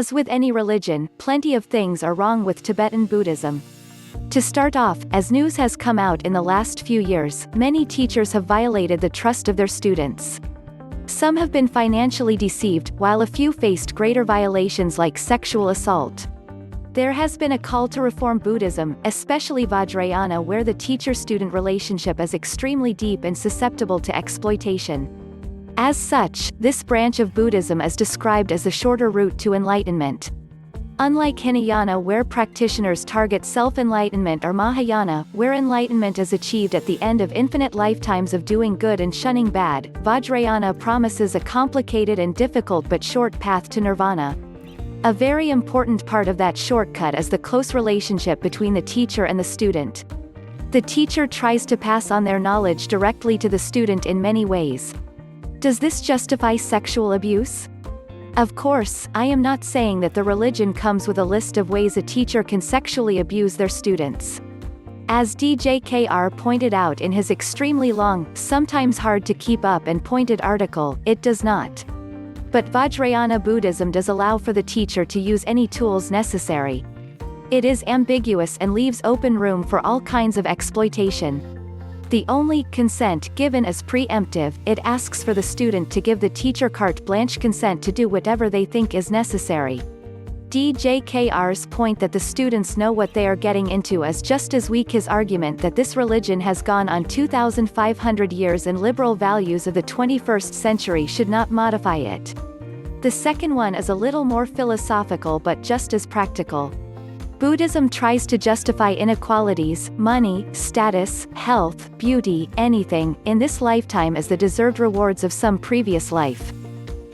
As with any religion, plenty of things are wrong with Tibetan Buddhism. To start off, as news has come out in the last few years, many teachers have violated the trust of their students. Some have been financially deceived, while a few faced greater violations like sexual assault. There has been a call to reform Buddhism, especially Vajrayana, where the teacher-student relationship is extremely deep and susceptible to exploitation. As such, this branch of Buddhism is described as the shorter route to enlightenment. Unlike Hinayana, where practitioners target self-enlightenment, or Mahayana, where enlightenment is achieved at the end of infinite lifetimes of doing good and shunning bad, Vajrayana promises a complicated and difficult but short path to nirvana. A very important part of that shortcut is the close relationship between the teacher and the student. The teacher tries to pass on their knowledge directly to the student in many ways. Does this justify sexual abuse? Of course, I am not saying that the religion comes with a list of ways a teacher can sexually abuse their students. As DJKR pointed out in his extremely long, sometimes hard to keep up and pointed article, it does not. But Vajrayana Buddhism does allow for the teacher to use any tools necessary. It is ambiguous and leaves open room for all kinds of exploitation. The only consent given is preemptive. It asks for the student to give the teacher carte blanche consent to do whatever they think is necessary. DJKR's point that the students know what they are getting into is just as weak. His argument that this religion has gone on 2,500 years and liberal values of the 21st century should not modify it. The second one is a little more philosophical but just as practical. Buddhism tries to justify inequalities, money, status, health, beauty, anything, in this lifetime as the deserved rewards of some previous life.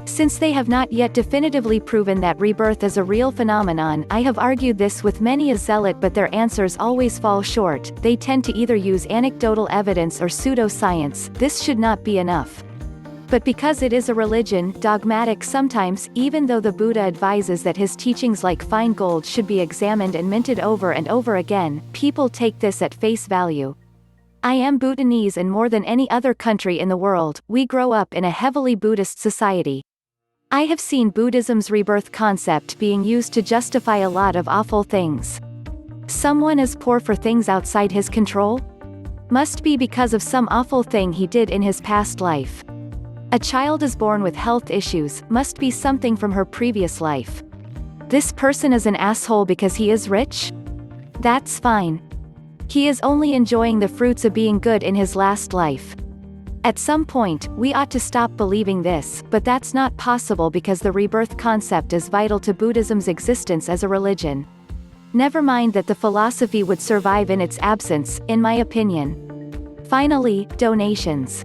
Since they have not yet definitively proven that rebirth is a real phenomenon, I have argued this with many a zealot, but their answers always fall short. They tend to either use anecdotal evidence or pseudoscience. This should not be enough. But because it is a religion, dogmatic sometimes, even though the Buddha advises that his teachings like fine gold should be examined and minted over and over again, people take this at face value. I am Bhutanese, and more than any other country in the world, we grow up in a heavily Buddhist society. I have seen Buddhism's rebirth concept being used to justify a lot of awful things. Someone is poor for things outside his control? Must be because of some awful thing he did in his past life. A child is born with health issues, must be something from her previous life. This person is an asshole because he is rich? That's fine. He is only enjoying the fruits of being good in his last life. At some point, we ought to stop believing this, but that's not possible because the rebirth concept is vital to Buddhism's existence as a religion. Never mind that the philosophy would survive in its absence, in my opinion. Finally, donations.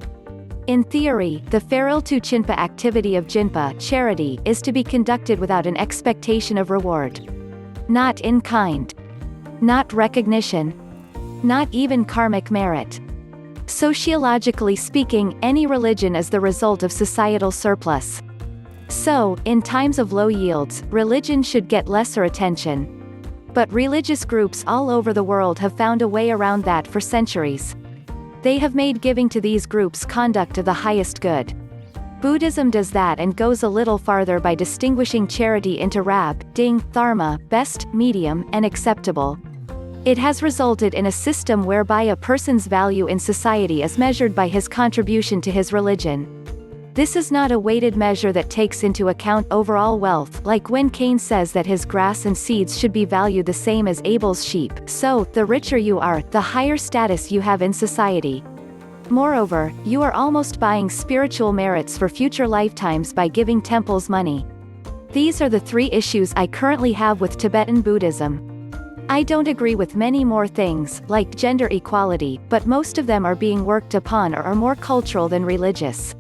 In theory, the feral to Chinpa activity of Jinpa, charity, is to be conducted without an expectation of reward. Not in kind. Not recognition. Not even karmic merit. Sociologically speaking, any religion is the result of societal surplus. So, in times of low yields, religion should get lesser attention. But religious groups all over the world have found a way around that for centuries. They have made giving to these groups conduct of the highest good. Buddhism does that and goes a little farther by distinguishing charity into rab, ding, dharma, best, medium, and acceptable. It has resulted in a system whereby a person's value in society is measured by his contribution to his religion. This is not a weighted measure that takes into account overall wealth, like when Cain says that his grass and seeds should be valued the same as Abel's sheep. So, the richer you are, the higher status you have in society. Moreover, you are almost buying spiritual merits for future lifetimes by giving temples money. These are the three issues I currently have with Tibetan Buddhism. I don't agree with many more things, like gender equality, but most of them are being worked upon or are more cultural than religious.